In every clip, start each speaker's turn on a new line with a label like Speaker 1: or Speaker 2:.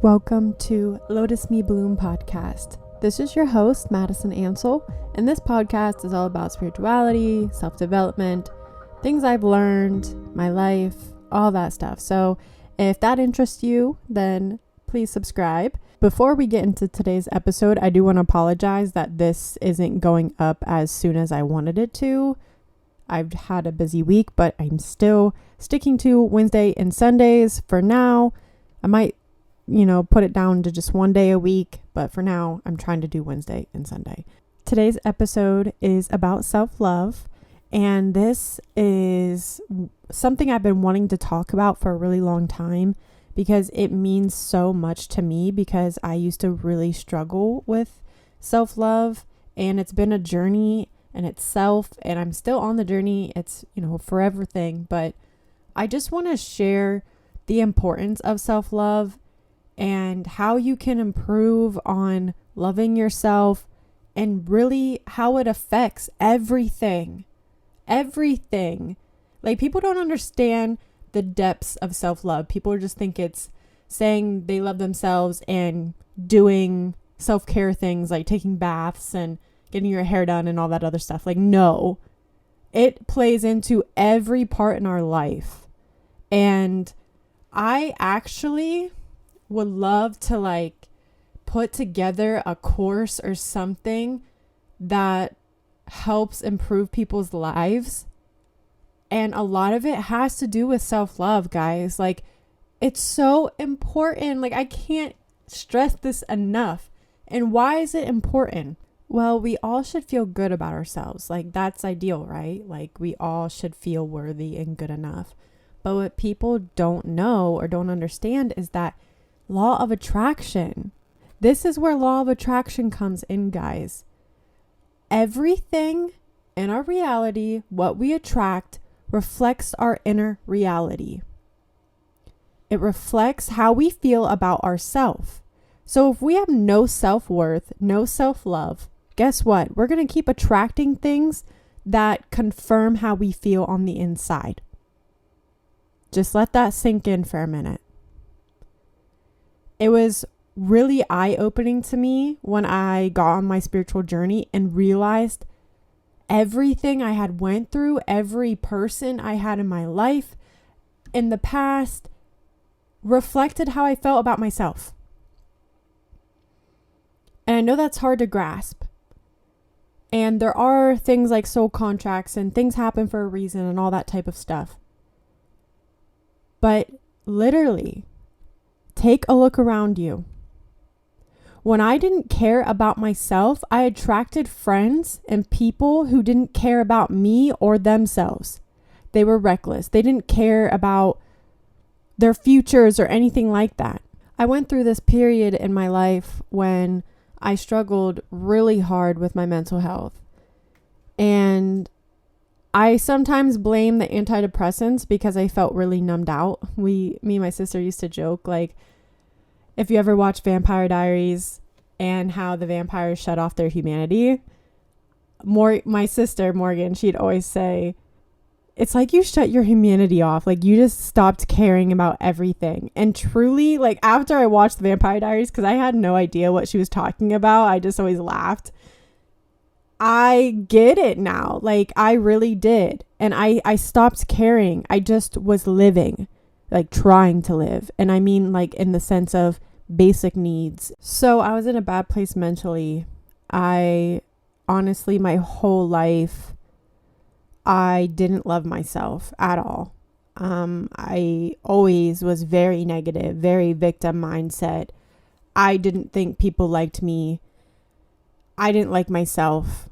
Speaker 1: Welcome to Lotus Me Bloom podcast. This is your host, Madison Ansel, and this podcast is all about spirituality, self-development, things I've learned, my life, all that stuff. So if that interests you, then please subscribe. Before we get into today's episode, I do want to apologize that this isn't going up as soon as I wanted it to. I've had a busy week, but I'm still sticking to Wednesday and Sundays for now. I might put it down to just one day a week, but for now I'm trying to do Wednesday and Sunday. Today's episode is about self-love, and this is something I've been wanting to talk about for a really long time because it means so much to me, because I used to really struggle with self-love, and it's been a journey in itself, and I'm still on the journey. It's a forever thing, but I just want to share the importance of self-love and how you can improve on loving yourself, and really how it affects everything. Like, people don't understand the depths of self-love. People just think it's saying they love themselves and doing self-care things like taking baths and getting your hair done and all that other stuff. Like, no, it plays into every part in our life. And I actually would love to put together a course or something that helps improve people's lives. And a lot of it has to do with self-love, guys. It's so important. I can't stress this enough. And why is it important? Well, we all should feel good about ourselves. That's ideal, right? We all should feel worthy and good enough. But what people don't know or don't understand is that law of attraction. This is where law of attraction comes in, guys. Everything in our reality, what we attract, reflects our inner reality. It reflects how we feel about ourselves. So if we have no self-worth, no self-love, guess what? We're going to keep attracting things that confirm how we feel on the inside. Just let that sink in for a minute. It was really eye-opening to me when I got on my spiritual journey and realized everything I had went through, every person I had in my life in the past reflected how I felt about myself. And I know that's hard to grasp. And there are things like soul contracts and things happen for a reason and all that type of stuff. But literally, take a look around you. When I didn't care about myself, I attracted friends and people who didn't care about me or themselves. They were reckless. They didn't care about their futures or anything like that. I went through this period in my life when I struggled really hard with my mental health. And I sometimes blame the antidepressants because I felt really numbed out. Me and my sister used to joke, if you ever watch Vampire Diaries and how the vampires shut off their humanity, my sister, Morgan, she'd always say, it's like you shut your humanity off. You just stopped caring about everything. And truly, after I watched the Vampire Diaries, because I had no idea what she was talking about, I just always laughed. I get it now. I really did. And I stopped caring. I just was living, trying to live. And I mean, in the sense of basic needs. So I was in a bad place mentally. I honestly, my whole life, I didn't love myself at all. I always was very negative, very victim mindset. I didn't think people liked me. I didn't like myself.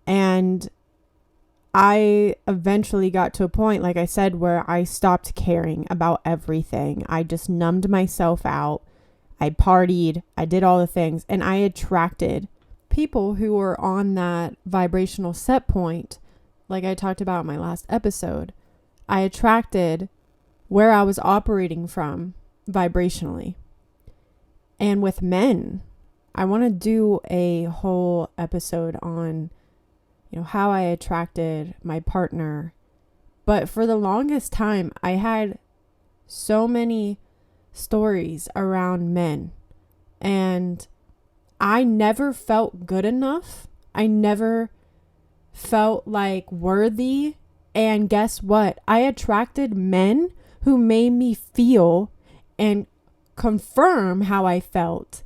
Speaker 1: And I eventually got to a point, like I said, where I stopped caring about everything. I just numbed myself out. I partied. I did all the things. And I attracted people who were on that vibrational set point, like I talked about in my last episode. I attracted where I was operating from vibrationally. And with men, I want to do a whole episode on how I attracted my partner. But for the longest time, I had so many stories around men, and I never felt good enough. I never felt like worthy. And guess what? I attracted men who made me feel and confirm how I felt,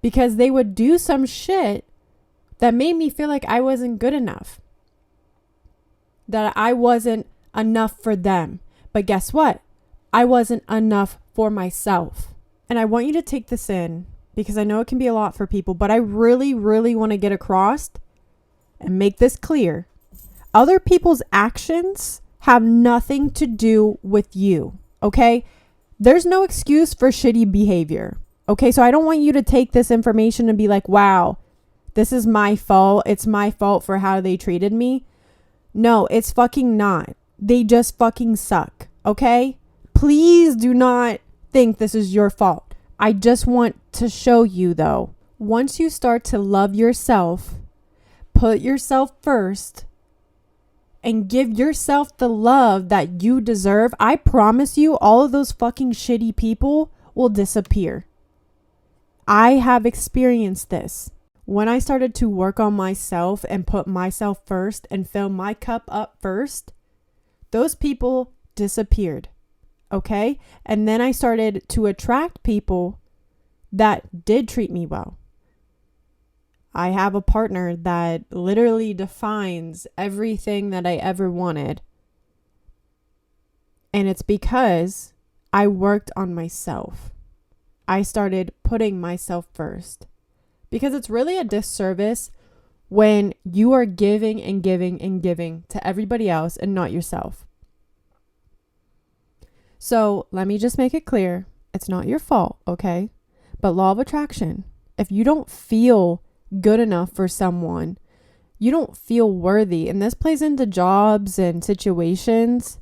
Speaker 1: because they would do some shit that made me feel like I wasn't good enough, that I wasn't enough for them. But guess what? I wasn't enough for myself. And I want you to take this in, because I know it can be a lot for people, but I really, really want to get across and make this clear. Other people's actions have nothing to do with you, okay? There's no excuse for shitty behavior, okay? So I don't want you to take this information and be like, wow, this is my fault. It's my fault for how they treated me. No, it's fucking not. They just fucking suck, okay? Please do not think this is your fault. I just want to show you, though, once you start to love yourself, put yourself first, and give yourself the love that you deserve, I promise you all of those fucking shitty people will disappear. I have experienced this. When I started to work on myself and put myself first and fill my cup up first, those people disappeared. Okay? And then I started to attract people that did treat me well. I have a partner that literally defines everything that I ever wanted. And it's because I worked on myself. I started putting myself first. Because it's really a disservice when you are giving and giving and giving to everybody else and not yourself. So let me just make it clear. It's not your fault, okay? But law of attraction. If you don't feel good enough for someone, you don't feel worthy. And this plays into jobs and situations.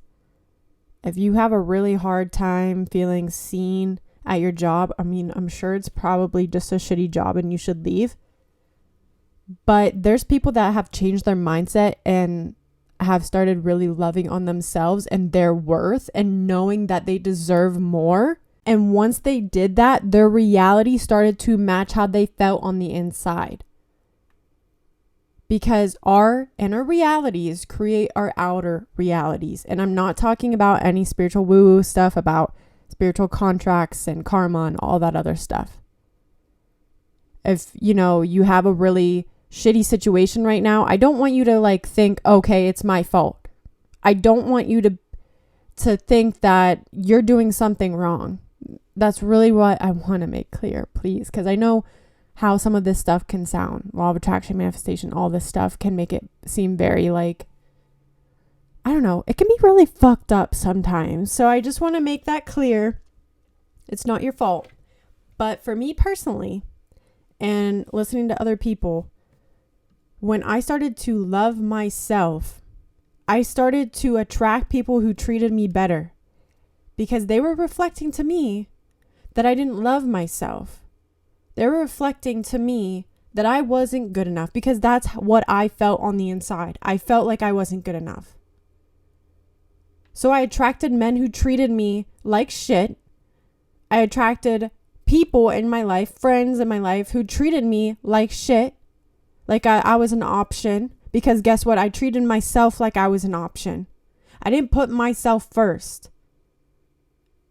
Speaker 1: If you have a really hard time feeling seen at your job, I mean, I'm sure it's probably just a shitty job and you should leave. But there's people that have changed their mindset and have started really loving on themselves and their worth and knowing that they deserve more. And once they did that, their reality started to match how they felt on the inside. Because our inner realities create our outer realities. And I'm not talking about any spiritual woo-woo stuff about spiritual contracts and karma and all that other stuff. If, you have a really shitty situation right now, I don't want you to think, okay, it's my fault. I don't want you to think that you're doing something wrong. That's really what I want to make clear, please. Because I know how some of this stuff can sound. Law of attraction, manifestation, all this stuff can make it seem very I don't know. It can be really fucked up sometimes. So I just want to make that clear. It's not your fault. But for me personally, and listening to other people, when I started to love myself, I started to attract people who treated me better, because they were reflecting to me that I didn't love myself. They were reflecting to me that I wasn't good enough, because that's what I felt on the inside. I felt like I wasn't good enough. So I attracted men who treated me like shit. I attracted people in my life, friends in my life, who treated me like shit. Like I was an option. Because guess what? I treated myself like I was an option. I didn't put myself first.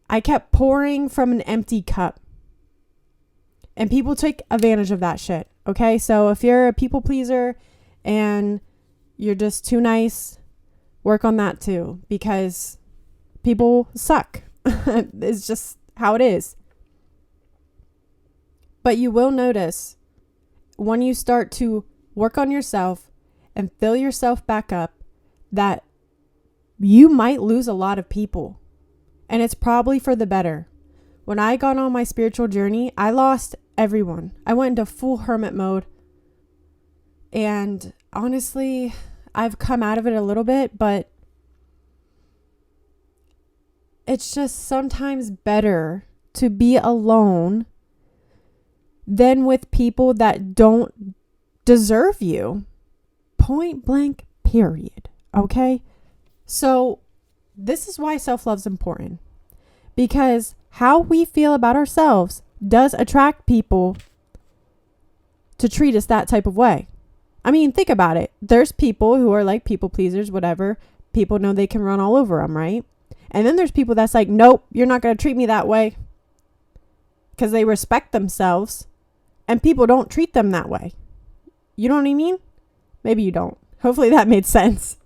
Speaker 1: I kept pouring from an empty cup. And people take advantage of that shit. Okay? So if you're a people pleaser and you're just too nice, work on that too, because people suck. It's just how it is. But you will notice when you start to work on yourself and fill yourself back up that you might lose a lot of people. And it's probably for the better. When I got on my spiritual journey, I lost everyone. I went into full hermit mode. And honestly, I've come out of it a little bit, but it's just sometimes better to be alone than with people that don't deserve you. Point blank, period. Okay? So this is why self-love is important. because how we feel about ourselves does attract people to treat us that type of way. I mean, think about it. There's people who are like people pleasers, whatever. People know they can run all over them, right? And then there's people that's like, nope, you're not going to treat me that way, because they respect themselves, and people don't treat them that way. You know what I mean? Maybe you don't. Hopefully that made sense.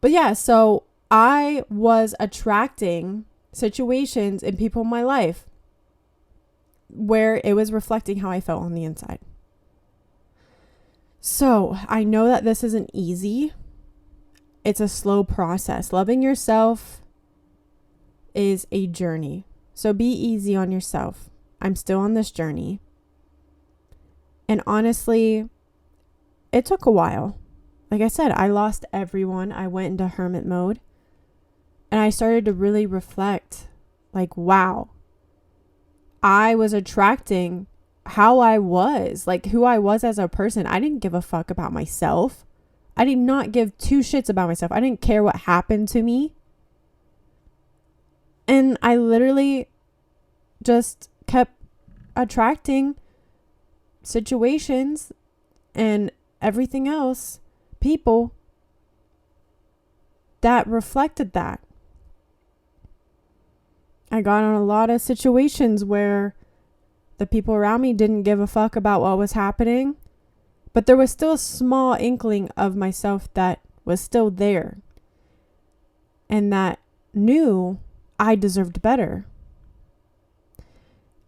Speaker 1: But yeah, so I was attracting situations and people in my life where it was reflecting how I felt on the inside. So I know that this isn't easy. It's a slow process. Loving yourself is a journey. So be easy on yourself. I'm still on this journey. And honestly, it took a while. Like I said, I lost everyone. I went into hermit mode. And I started to really reflect, like, wow, I was attracting how I was, like who I was as a person. I didn't give a fuck about myself. I did not give two shits about myself. I didn't care what happened to me. And I literally just kept attracting situations and everything else, people that reflected that. I got in a lot of situations where the people around me didn't give a fuck about what was happening, but there was still a small inkling of myself that was still there and that knew I deserved better.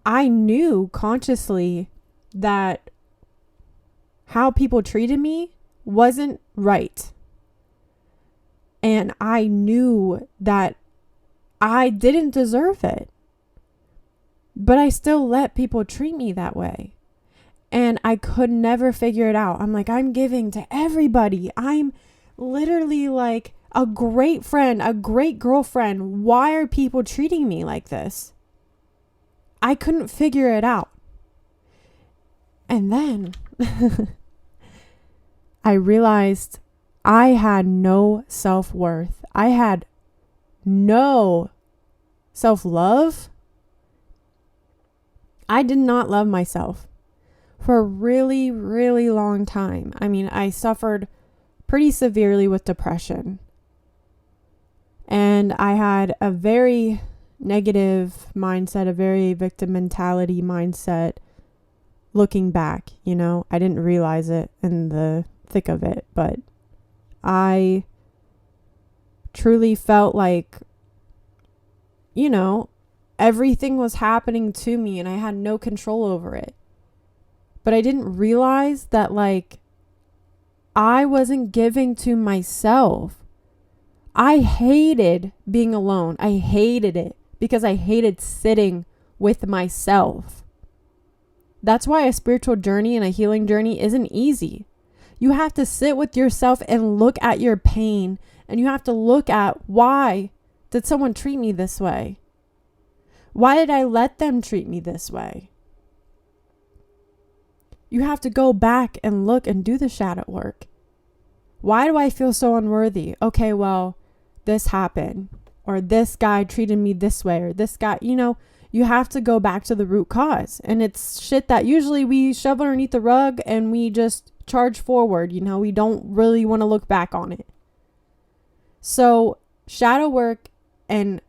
Speaker 1: I knew consciously that how people treated me wasn't right. And I knew that I didn't deserve it. But I still let people treat me that way. And I could never figure it out. I'm like, I'm giving to everybody. I'm literally like a great friend, a great girlfriend. Why are people treating me like this? I couldn't figure it out. And then I realized I had no self-worth. I had no self-love. I did not love myself for a really, really long time. I mean, I suffered pretty severely with depression. And I had a very negative mindset, a very victim mentality mindset looking back. You know, I didn't realize it in the thick of it, but I truly felt like, you know, everything was happening to me and I had no control over it. But I didn't realize that, like, I wasn't giving to myself. I hated being alone. I hated it because I hated sitting with myself. That's why a spiritual journey and a healing journey isn't easy. You have to sit with yourself and look at your pain, and you have to look at, why did someone treat me this way? Why did I let them treat me this way? You have to go back and look and do the shadow work. Why do I feel so unworthy? Okay, well, this happened, or this guy treated me this way, or this guy, you know, you have to go back to the root cause. And it's shit that usually we shove underneath the rug and we just charge forward. You know, we don't really want to look back on it. So shadow work and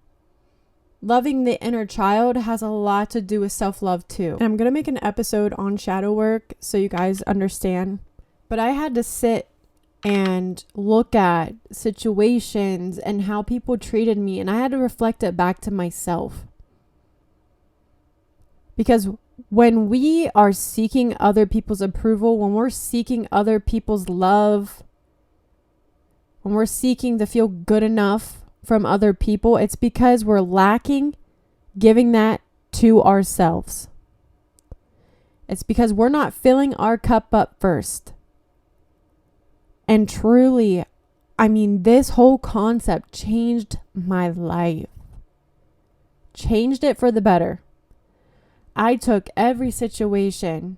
Speaker 1: loving the inner child has a lot to do with self-love too. And I'm going to make an episode on shadow work so you guys understand. But I had to sit and look at situations and how people treated me. And I had to reflect it back to myself. Because when we are seeking other people's approval, when we're seeking other people's love, when we're seeking to feel good enough from other people, it's because we're lacking giving that to ourselves. It's because we're not filling our cup up first. And truly, I mean, this whole concept changed my life. Changed it for the better. I took every situation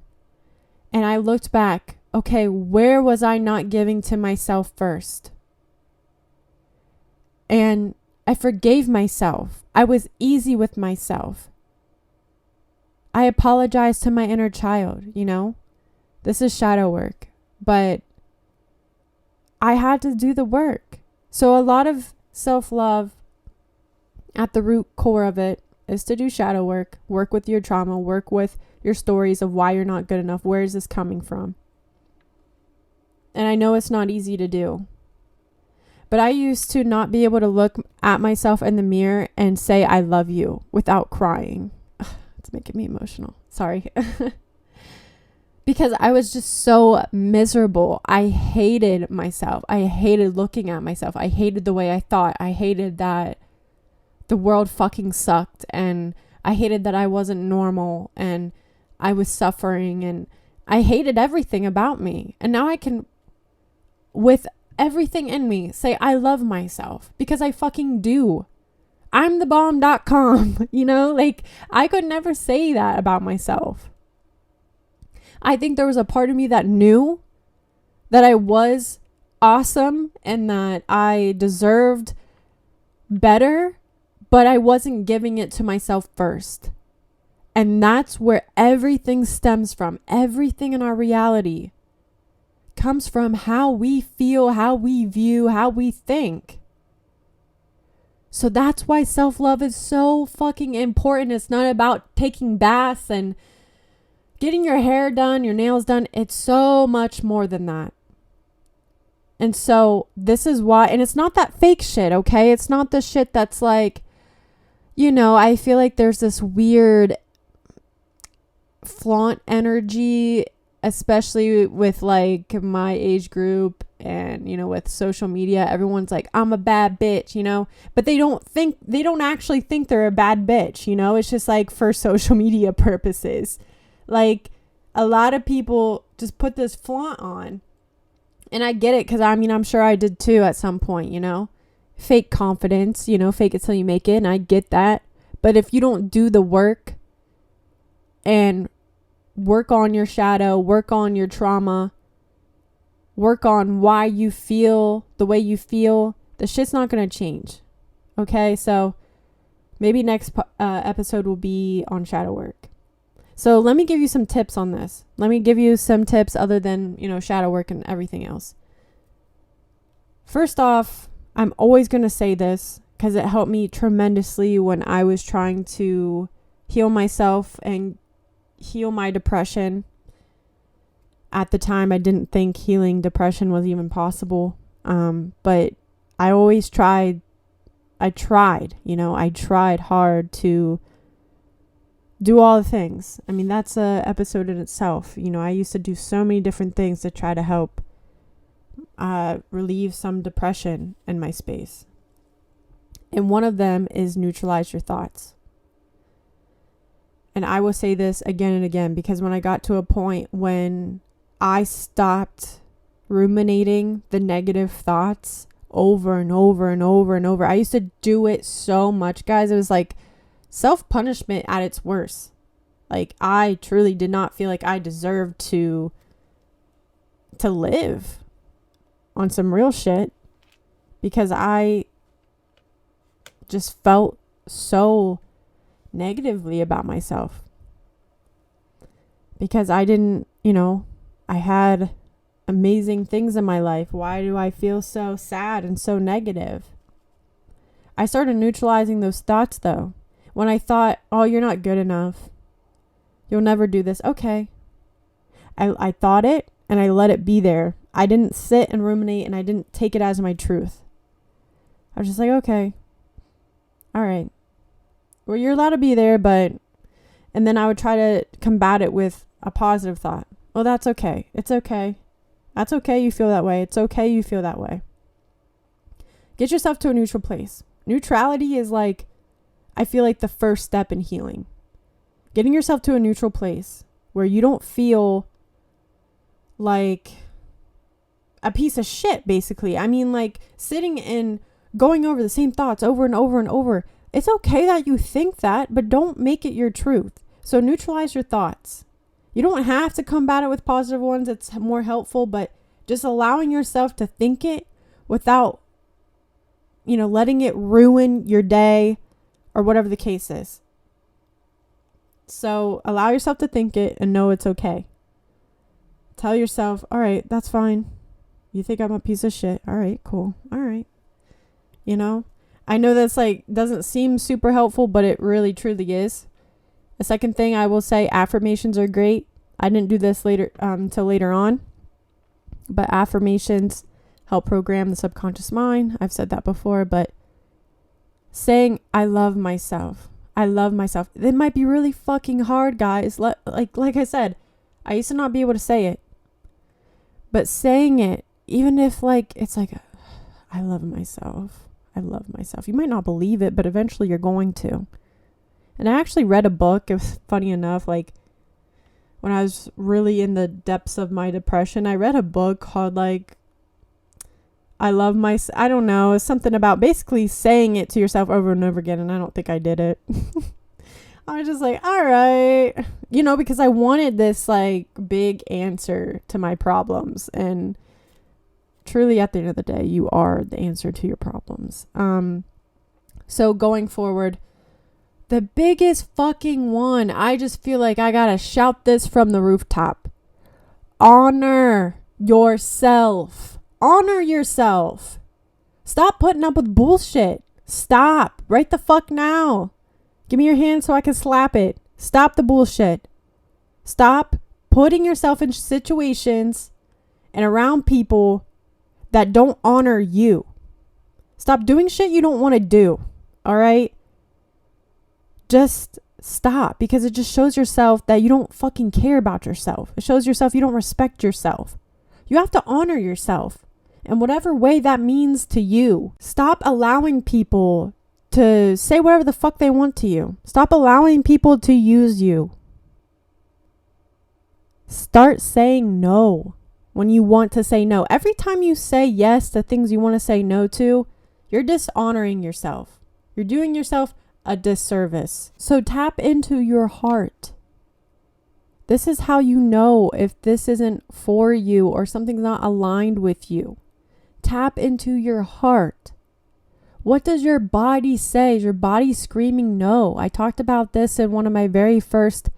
Speaker 1: and I looked back. Okay, where was I not giving to myself first? And I forgave myself. I was easy with myself. I apologized to my inner child, you know? This is shadow work, but I had to do the work. So a lot of self-love at the root core of it is to do shadow work, work with your trauma, work with your stories of why you're not good enough. Where is this coming from? And I know it's not easy to do. But I used to not be able to look at myself in the mirror and say, I love you without crying. It's making me emotional. Sorry. Because I was just so miserable. I hated myself. I hated looking at myself. I hated the way I thought. I hated that the world fucking sucked. And I hated that I wasn't normal and I was suffering. And I hated everything about me. And now I can, with everything in me, say I love myself, because I fucking do. I'm the bomb.com, you know, like I could never say that about myself. I think there was a part of me that knew that I was awesome and that I deserved better, but I wasn't giving it to myself first. And that's where everything stems from. Everything in our reality comes from how we feel, how we view, how we think. So that's why self-love is so fucking important. It's not about taking baths and getting your hair done, your nails done. It's so much more than that. And so this is why, and it's not that fake shit, okay? It's not the shit that's like, you know, I feel like there's this weird flaunt energy, especially with like my age group and, you know, with social media. Everyone's like, I'm a bad bitch, you know, but they don't actually think they're a bad bitch, you know. It's just like for social media purposes. Like a lot of people just put this flaunt on, and I get it, because I mean, I'm sure I did too at some point, you know, fake confidence, you know, fake it till you make it. And I get that. But if you don't do the work and work on your shadow, work on your trauma, work on why you feel the way you feel, the shit's not going to change. Okay, so maybe next episode will be on shadow work. So let me give you some tips on this. Let me give you some tips other than, you know, shadow work and everything else. First off, I'm always going to say this because it helped me tremendously when I was trying to heal myself and heal my depression. At the time, I didn't think healing depression was even possible. But I always tried. I tried hard to do all the things. I mean, that's a episode in itself. You know, I used to do so many different things to try to help relieve some depression in my space. And one of them is neutralize your thoughts. And I will say this again and again, because when I got to a point when I stopped ruminating the negative thoughts over and over and over and over, I used to do it so much, guys. It was like self-punishment at its worst. Like, I truly did not feel like I deserved to live on some real shit, because I just felt so negatively about myself, because I didn't, you know, I had amazing things in my life. Why do I feel so sad and so negative? I started neutralizing those thoughts though. When I thought, oh, you're not good enough, you'll never do this. Okay. I thought it and I let it be there. I didn't sit and ruminate, and I didn't take it as my truth. I was just like, okay, all right. Well, you're allowed to be there, but, and then I would try to combat it with a positive thought. Well, that's okay. It's okay. That's okay. You feel that way. It's okay. You feel that way. Get yourself to a neutral place. Neutrality is like, I feel like the first step in healing. Getting yourself to a neutral place where you don't feel like a piece of shit, basically. I mean, like sitting and going over the same thoughts over and over and over. It's okay that you think that, but don't make it your truth. So neutralize your thoughts. You don't have to combat it with positive ones. It's more helpful, but just allowing yourself to think it without letting it ruin your day or whatever the case is. So allow yourself to think it and know it's okay. Tell yourself, all right, that's fine. You think I'm a piece of shit. All right, cool. All right. I know that's doesn't seem super helpful, but it really truly is. The second thing I will say, affirmations are great. I didn't do this till later on, but affirmations help program the subconscious mind. I've said that before, but saying I love myself. I love myself. It might be really fucking hard, guys. Like I said, I used to not be able to say it. But saying it, even if it's I love myself. I love myself. You might not believe it, but eventually you're going to. And I actually read a book. It was funny enough, when I was really in the depths of my depression, I read a book called I love myself. I don't know. It's something about basically saying it to yourself over and over again. And I don't think I did it. I was just all right. Because I wanted this big answer to my problems. And truly at the end of the day, you are the answer to your problems. So going forward, the biggest fucking one, I just feel like I gotta shout this from the rooftop. Honor yourself. Honor yourself. Stop putting up with bullshit. Stop. Right the fuck now. Give me your hand so I can slap it. Stop the bullshit. Stop putting yourself in situations and around people that don't honor you. Stop doing shit you don't want to do. All right? Just stop, because it just shows yourself that you don't fucking care about yourself. It shows yourself you don't respect yourself. You have to honor yourself in whatever way that means to you. Stop allowing people to say whatever the fuck they want to you. Stop allowing people to use you. Start saying no when you want to say no. Every time you say yes to things you want to say no to, you're dishonoring yourself. You're doing yourself a disservice. So tap into your heart. This is how you know if this isn't for you or something's not aligned with you. Tap into your heart. What does your body say? Is your body screaming no? I talked about this in one of my very first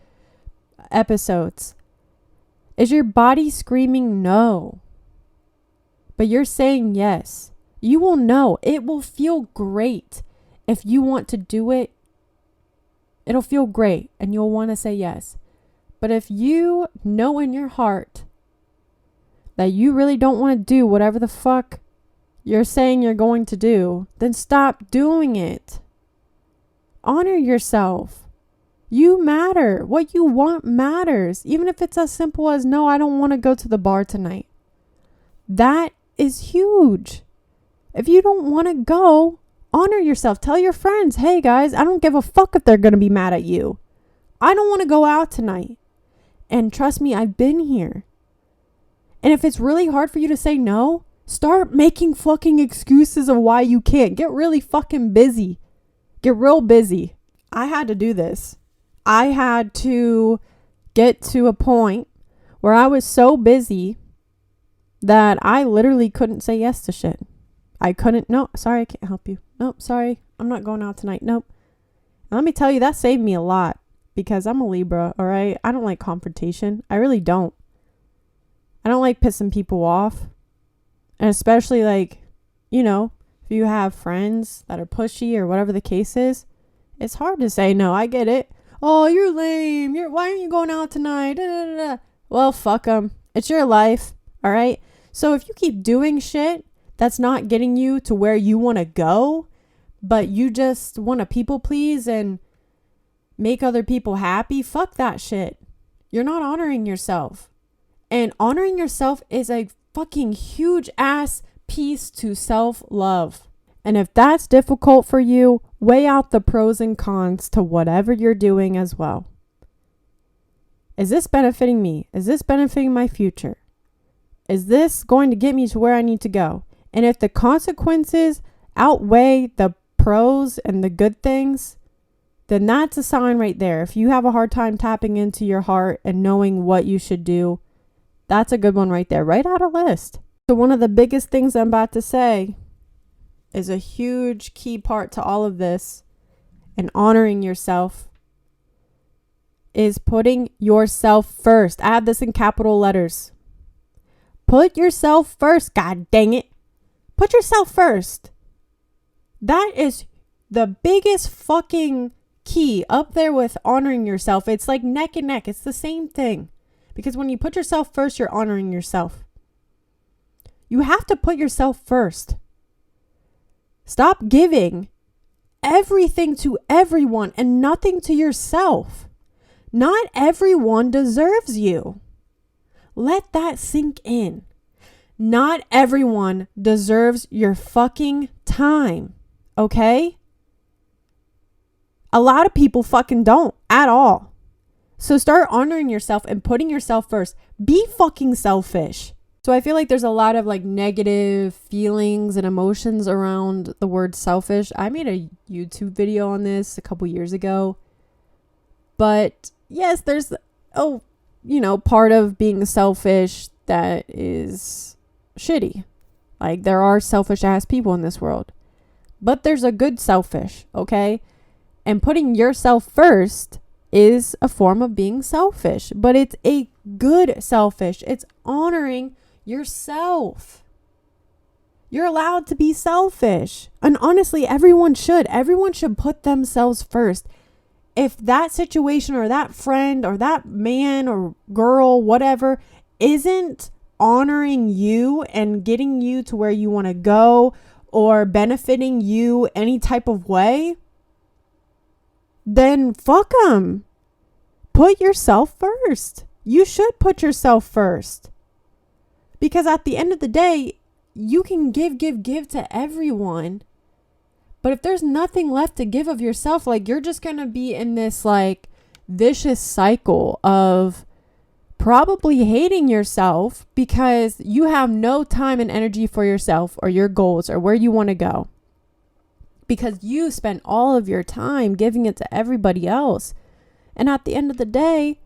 Speaker 1: episodes. Is your body screaming no? But you're saying yes. You will know. It will feel great. If you want to do it, it'll feel great and you'll want to say yes. But if you know in your heart that you really don't want to do whatever the fuck you're saying you're going to do, then stop doing it. Honor yourself. You matter. What you want matters. Even if it's as simple as, no, I don't want to go to the bar tonight. That is huge. If you don't want to go, honor yourself. Tell your friends, hey guys, I don't give a fuck if they're going to be mad at you. I don't want to go out tonight. And trust me, I've been here. And if it's really hard for you to say no, start making fucking excuses of why you can't. Get really fucking busy. Get real busy. I had to do this. I had to get to a point where I was so busy that I literally couldn't say yes to shit. I couldn't. No, sorry, I can't help you. Nope, sorry, I'm not going out tonight. Nope. And let me tell you, that saved me a lot because I'm a Libra, all right? I don't like confrontation. I really don't. I don't like pissing people off. And especially if you have friends that are pushy or whatever the case is, it's hard to say no. I get it. Oh, you're lame. Why aren't you going out tonight? Da, da, da, da. Well, fuck them. It's your life, all right? So if you keep doing shit that's not getting you to where you want to go, but you just want to people please and make other people happy, fuck that shit. You're not honoring yourself. And honoring yourself is a fucking huge ass piece to self-love. And if that's difficult for you, weigh out the pros and cons to whatever you're doing as well. Is this benefiting me? Is this benefiting my future? Is this going to get me to where I need to go? And if the consequences outweigh the pros and the good things, then that's a sign right there. If you have a hard time tapping into your heart and knowing what you should do, that's a good one right there. Write out a list. So one of the biggest things I'm about to say is a huge key part to all of this, and honoring yourself is putting yourself first. Add this in capital letters. Put yourself first. God dang it. Put yourself first. That is the biggest fucking key, up there with honoring yourself. It's like neck and neck. It's the same thing. Because when you put yourself first, you're honoring yourself. You have to put yourself first. Stop giving everything to everyone and nothing to yourself. Not everyone deserves you. Let that sink in. Not everyone deserves your fucking time. Okay? A lot of people fucking don't at all. So start honoring yourself and putting yourself first. Be fucking selfish. So I feel like there's a lot of like negative feelings and emotions around the word selfish. I made a YouTube video on this a couple years ago. But yes, there's, part of being selfish that is shitty. Like, there are selfish ass people in this world. But there's a good selfish, okay? And putting yourself first is a form of being selfish. But it's a good selfish. It's honoring yourself. You're allowed to be selfish. And honestly, everyone should. Everyone should put themselves first. If that situation or that friend or that man or girl, whatever, isn't honoring you and getting you to where you want to go or benefiting you any type of way, then fuck them. Put yourself first. You should put yourself first. Because at the end of the day, you can give to everyone. But if there's nothing left to give of yourself, like, you're just going to be in this like vicious cycle of probably hating yourself because you have no time and energy for yourself or your goals or where you want to go. Because you spent all of your time giving it to everybody else. And at the end of the day,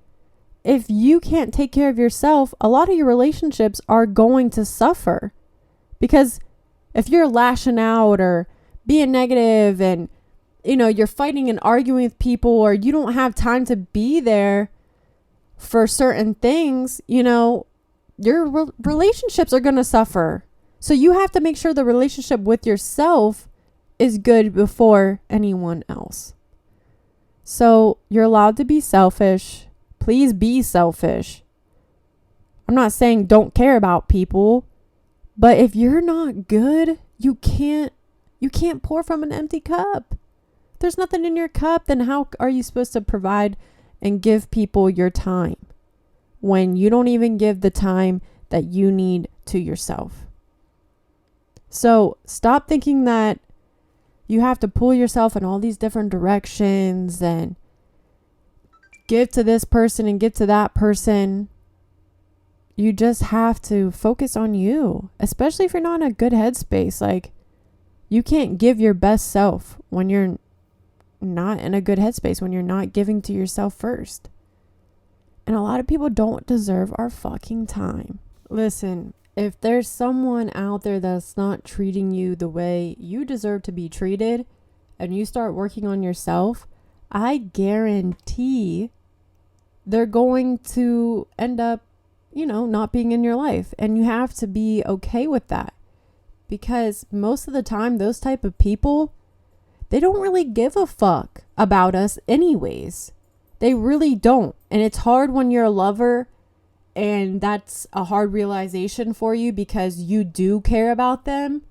Speaker 1: if you can't take care of yourself, a lot of your relationships are going to suffer. Because if you're lashing out or being negative and, you're fighting and arguing with people, or you don't have time to be there for certain things, your relationships are going to suffer. So you have to make sure the relationship with yourself is good before anyone else. So you're allowed to be selfish. Please be selfish. I'm not saying don't care about people, but if you're not good, you can't pour from an empty cup. If there's nothing in your cup, then how are you supposed to provide and give people your time when you don't even give the time that you need to yourself? So stop thinking that you have to pull yourself in all these different directions and give to this person and give to that person. You just have to focus on you, especially if you're not in a good headspace. Like, you can't give your best self when you're not in a good headspace, when you're not giving to yourself first. And a lot of people don't deserve our fucking time. Listen, if there's someone out there that's not treating you the way you deserve to be treated, and you start working on yourself, I guarantee they're going to end up, not being in your life. And you have to be okay with that. Because most of the time, those type of people, they don't really give a fuck about us anyways. They really don't. And it's hard when you're a lover and that's a hard realization for you, because you do care about them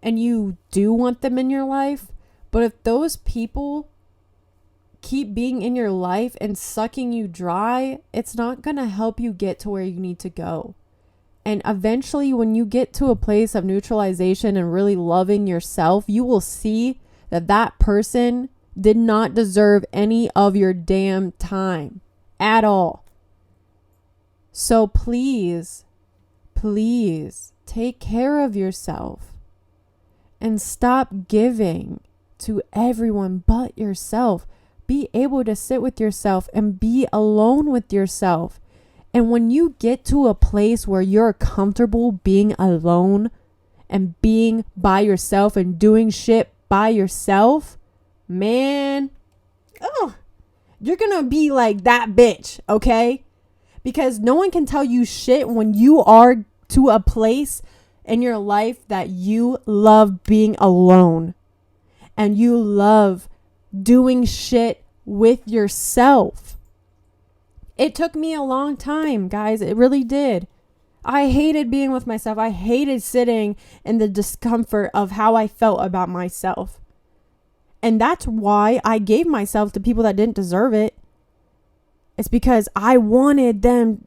Speaker 1: and you do want them in your life. But if those people keep being in your life and sucking you dry, it's not going to help you get to where you need to go. And eventually, when you get to a place of neutralization and really loving yourself, you will see that that person did not deserve any of your damn time at all. So please take care of yourself and stop giving to everyone but yourself. Be able to sit with yourself and be alone with yourself. And when you get to a place where you're comfortable being alone and being by yourself and doing shit by yourself, man, oh, you're gonna be like that bitch, okay? Because no one can tell you shit when you are to a place in your life that you love being alone and you love doing shit with yourself. It took me a long time, guys. It really did. I hated being with myself. I hated sitting in the discomfort of how I felt about myself. And that's why I gave myself to people that didn't deserve it. It's because I wanted them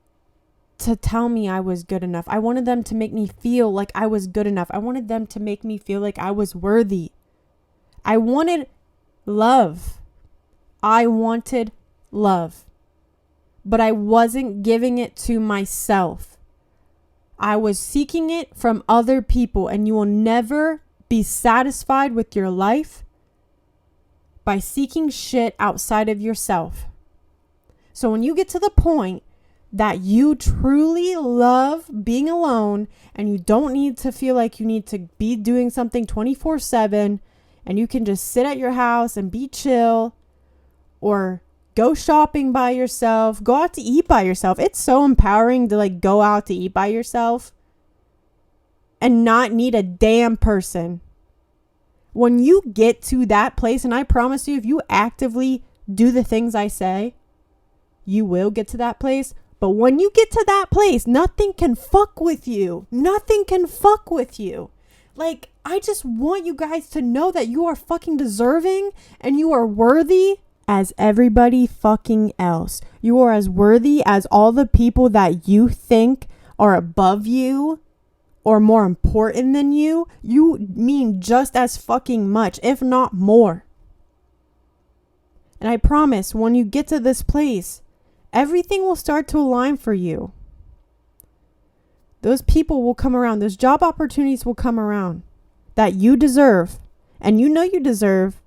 Speaker 1: to tell me I was good enough. I wanted them to make me feel like I was good enough. I wanted them to make me feel like I was worthy. I wanted love. I wanted love. But I wasn't giving it to myself. I was seeking it from other people, and you will never be satisfied with your life by seeking shit outside of yourself. So when you get to the point that you truly love being alone and you don't need to feel like you need to be doing something 24/7 and you can just sit at your house and be chill or go shopping by yourself, go out to eat by yourself. It's so empowering to like go out to eat by yourself and not need a damn person. When you get to that place, and I promise you, if you actively do the things I say, you will get to that place. But when you get to that place, nothing can fuck with you. Nothing can fuck with you. Like, I just want you guys to know that you are fucking deserving and you are worthy as everybody fucking else. You are as worthy as all the people that you think are above you or more important than you. You mean just as fucking much, if not more. And I promise, when you get to this place, everything will start to align for you. Those people will come around. Those job opportunities will come around that you deserve. And you know you deserve.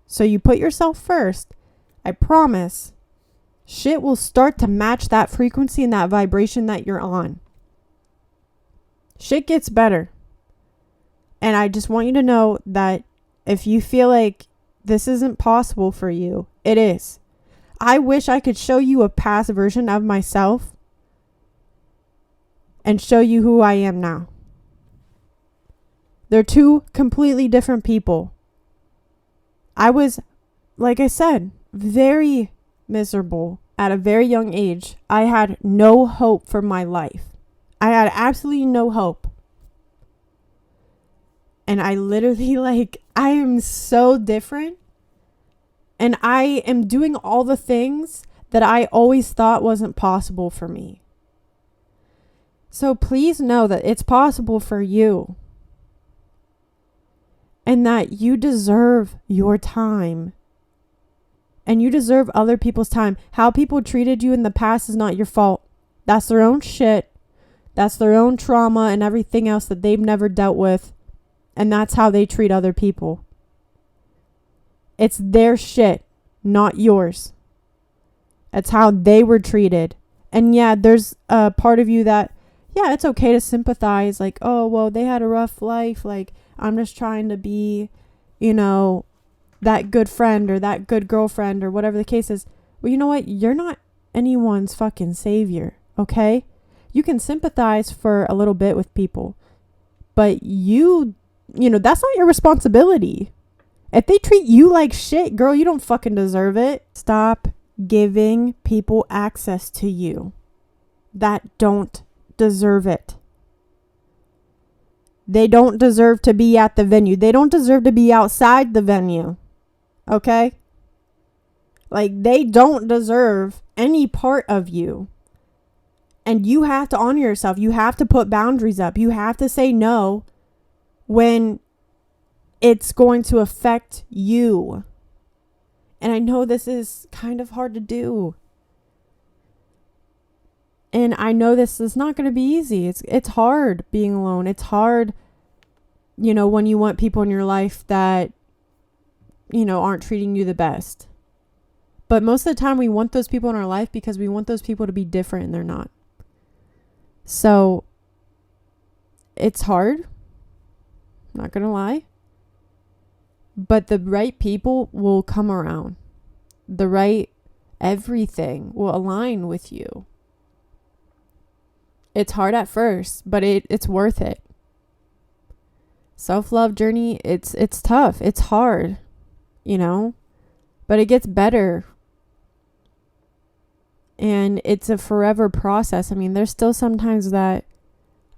Speaker 1: So you put yourself first. I promise, shit will start to match that frequency and that vibration that you're on. Shit gets better. And I just want you to know that if you feel like this isn't possible for you, it is. I wish I could show you a past version of myself and show you who I am now. They're two completely different people. I was, like I said, very miserable at a very young age. I had no hope for my life. I had absolutely no hope. And I literally, I am so different. And I am doing all the things that I always thought wasn't possible for me. So please know that it's possible for you. And that you deserve your time. And you deserve other people's time. How people treated you in the past is not your fault. That's their own shit. That's their own trauma and everything else that they've never dealt with. And that's how they treat other people. It's their shit, not yours. It's how they were treated. And yeah, there's a part of you that, yeah, it's okay to sympathize. Like, oh, well, they had a rough life. Like, I'm just trying to be, that good friend or that good girlfriend or whatever the case is. Well, you know what? You're not anyone's fucking savior, okay? You can sympathize for a little bit with people. But that's not your responsibility. If they treat you like shit, girl, you don't fucking deserve it. Stop giving people access to you that don't deserve it. They don't deserve to be at the venue. They don't deserve to be outside the venue. Okay? They don't deserve any part of you. And you have to honor yourself. You have to put boundaries up. You have to say no when it's going to affect you. And I know this is kind of hard to do. And I know this is not going to be easy. It's hard being alone. It's hard, when you want people in your life that, aren't treating you the best. But most of the time we want those people in our life because we want those people to be different and they're not. So it's hard. Not gonna lie. But the right people will come around. The right everything will align with you. It's hard at first, but it's worth it. Self-love journey, it's tough. It's hard, but it gets better. And it's a forever process. I mean, there's still sometimes that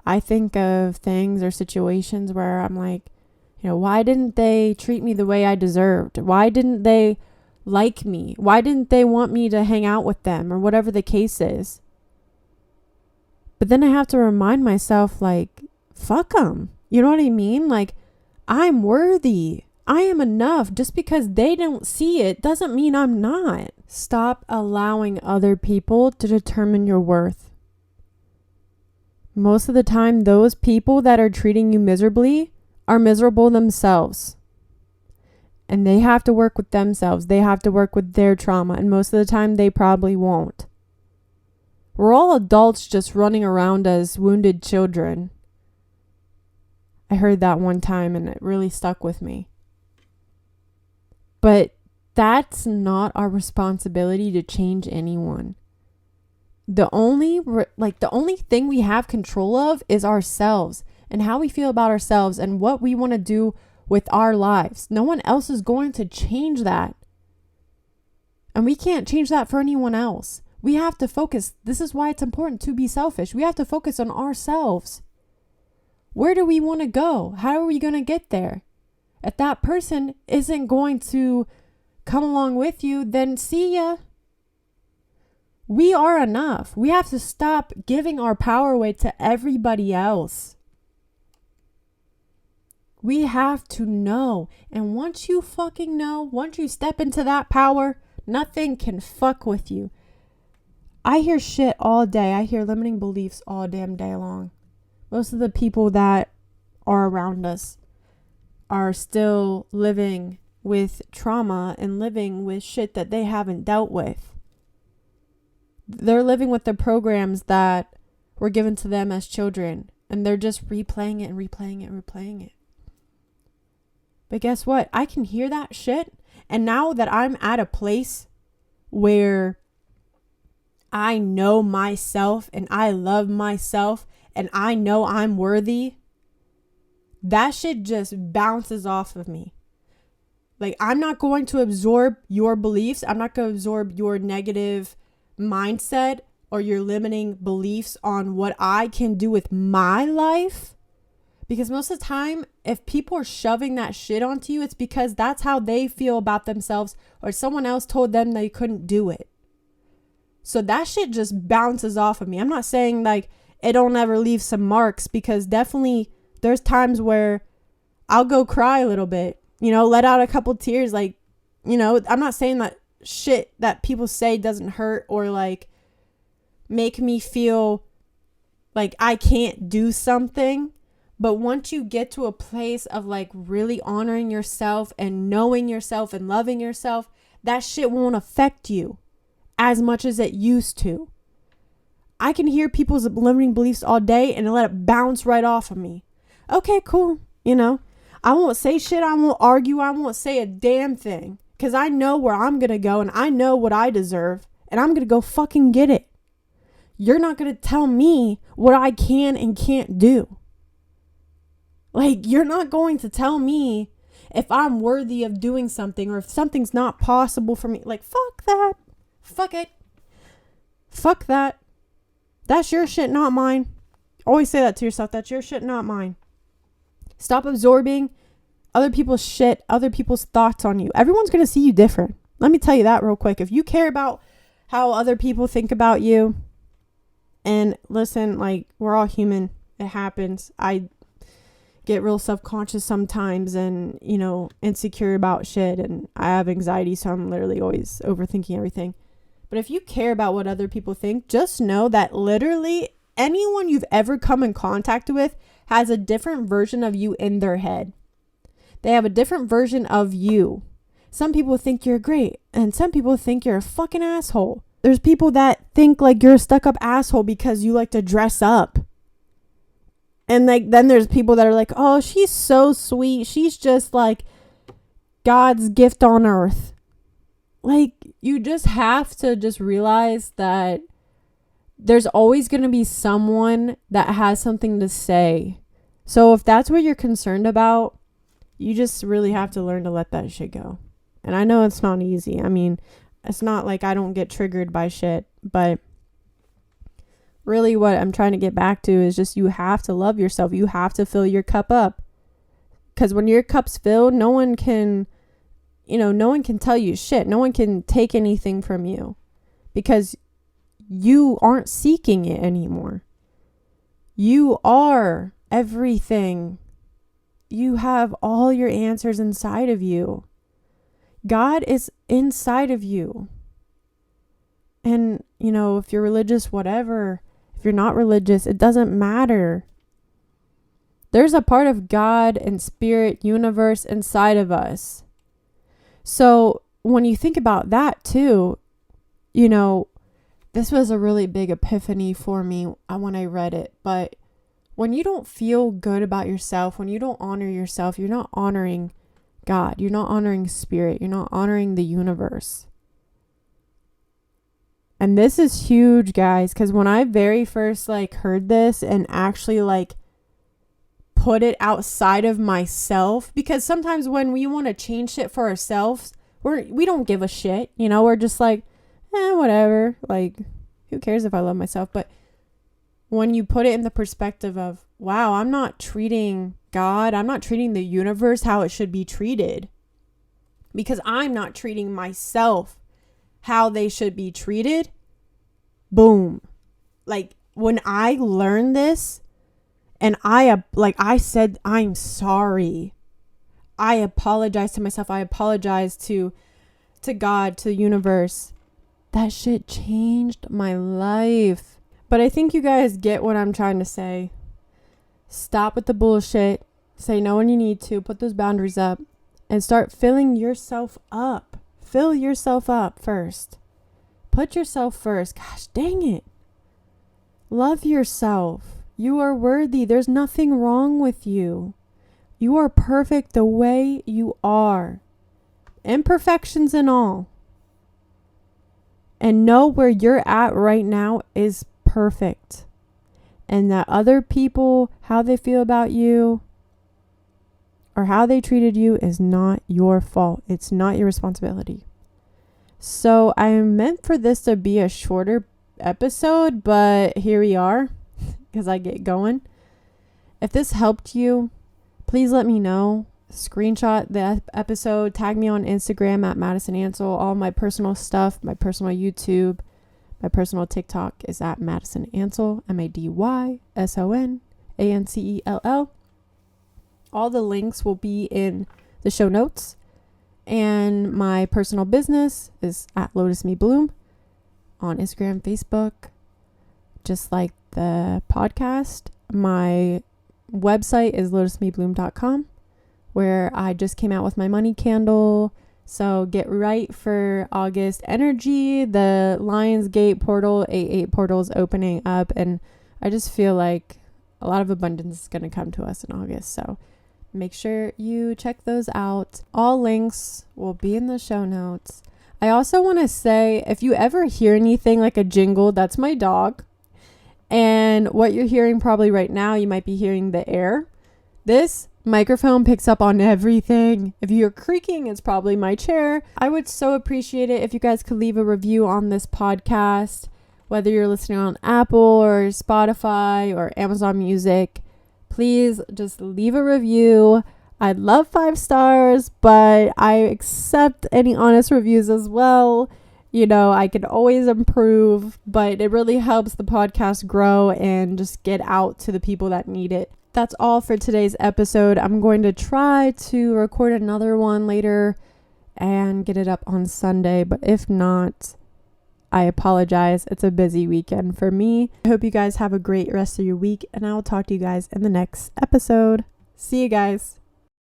Speaker 1: I think of things or situations where I'm like, why didn't they treat me the way I deserved? Why didn't they like me? Why didn't they want me to hang out with them, or whatever the case is? But then I have to remind myself, like, fuck them. You know what I mean? Like, I'm worthy. I am enough. Just because they don't see it doesn't mean I'm not. Stop allowing other people to determine your worth. Most of the time, those people that are treating you miserably are miserable themselves. And they have to work with themselves. They have to work with their trauma. And most of the time, they probably won't. We're all adults just running around as wounded children. I heard that one time and it really stuck with me. But that's not our responsibility to change anyone. The only thing we have control of is ourselves and how we feel about ourselves and what we want to do with our lives. No one else is going to change that. And we can't change that for anyone else. We have to focus. This is why it's important to be selfish. We have to focus on ourselves. Where do we want to go? How are we going to get there? If that person isn't going to come along with you, then see ya. We are enough. We have to stop giving our power away to everybody else. We have to know. And once you fucking know, once you step into that power, nothing can fuck with you. I hear shit all day. I hear limiting beliefs all damn day long. Most of the people that are around us are still living with trauma and living with shit that they haven't dealt with. They're living with the programs that were given to them as children, and they're just replaying it and replaying it and replaying it. But guess what? I can hear that shit, and now that I'm at a place where I know myself and I love myself and I know I'm worthy, that shit just bounces off of me. Like, I'm not going to absorb your beliefs. I'm not going to absorb your negative mindset or your limiting beliefs on what I can do with my life. Because most of the time, if people are shoving that shit onto you, it's because that's how they feel about themselves, or someone else told them they couldn't do it. So that shit just bounces off of me. I'm not saying like it don't ever leave some marks, because definitely there's times where I'll go cry a little bit, let out a couple tears. Like, I'm not saying that shit that people say doesn't hurt or like make me feel like I can't do something. But once you get to a place of like really honoring yourself and knowing yourself and loving yourself, that shit won't affect you as much as it used to. I can hear people's limiting beliefs all day and let it bounce right off of me. Okay, cool. I won't say shit. I won't argue. I won't say a damn thing, because I know where I'm going to go and I know what I deserve, and I'm going to go fucking get it. You're not going to tell me what I can and can't do. Like, you're not going to tell me if I'm worthy of doing something or if something's not possible for me. Like, fuck that. Fuck it. Fuck that. That's your shit, not mine. Always say that to yourself. That's your shit, not mine. Stop absorbing other people's shit, other people's thoughts on you. Everyone's going to see you different. Let me tell you that real quick. If you care about how other people think about you, and listen, like, we're all human. It happens. I get real self-conscious sometimes and, insecure about shit, and I have anxiety, so I'm literally always overthinking everything. But if you care about what other people think, just know that literally anyone you've ever come in contact with has a different version of you in their head. They have a different version of you. Some people think you're great, and some people think you're a fucking asshole. There's people that think like you're a stuck-up asshole because you like to dress up. And like, then there's people that are like, oh, she's so sweet. She's just like God's gift on earth. Like, you just have to just realize that there's always going to be someone that has something to say. So if that's what you're concerned about, you just really have to learn to let that shit go. And I know it's not easy. I mean, it's not like I don't get triggered by shit, but really what I'm trying to get back to is just you have to love yourself. You have to fill your cup up. Because when your cup's filled, no one can tell you shit. No one can take anything from you because you aren't seeking it anymore. You are everything. You have all your answers inside of you. God is inside of you. And, if you're religious, whatever, if you're not religious, it doesn't matter. There's a part of God and spirit universe inside of us. So when you think about that too, this was a really big epiphany for me when I read it. But when you don't feel good about yourself, when you don't honor yourself, you're not honoring God. You're not honoring spirit. You're not honoring the universe. And this is huge, guys, because when I very first heard this and actually put it outside of myself, because sometimes when we want to change shit for ourselves, we don't give a shit. We're just whatever. Who cares if I love myself? But when you put it in the perspective of, wow, I'm not treating God, I'm not treating the universe how it should be treated, because I'm not treating myself how they should be treated. Boom. When I learned this and I said, I'm sorry. I apologize to myself. I apologize to God, to the universe. That shit changed my life. But I think you guys get what I'm trying to say. Stop with the bullshit. Say no when you need to. Put those boundaries up. And start filling yourself up. Fill yourself up first. Put yourself first. Gosh, dang it. Love yourself. You are worthy. There's nothing wrong with you. You are perfect the way you are. Imperfections and all. And know where you're at right now is perfect. And that other people, how they feel about you or how they treated you is not your fault. It's not your responsibility. So I meant for this to be a shorter episode, but here we are because I get going. If this helped you, please let me know. Screenshot the episode, tag me on Instagram at Madison Ansel. All my personal stuff, my personal YouTube, my personal TikTok is at Madison Ansel, MADYSONANCELL. All the links will be in the show notes. And my personal business is at Lotus Me Bloom on Instagram, Facebook, just like the podcast. My website is lotusmebloom.com, where I just came out with my money candle. So get right for August energy. The Lionsgate portal, 88 portal is opening up. And I just feel like a lot of abundance is going to come to us in August. So make sure you check those out. All links will be in the show notes. I also want to say, if you ever hear anything like a jingle, that's my dog. And what you're hearing probably right now, you might be hearing the air. This microphone picks up on everything. If you're creaking, it's probably my chair. I would so appreciate it if you guys could leave a review on this podcast, whether you're listening on Apple or Spotify or Amazon Music. Please just leave a review. I'd love 5 stars, but I accept any honest reviews as well. I could always improve, but it really helps the podcast grow and just get out to the people that need it. That's all for today's episode. I'm going to try to record another one later and get it up on Sunday, but if not, I apologize. It's a busy weekend for me. I hope you guys have a great rest of your week, and I will talk to you guys in the next episode. See you guys.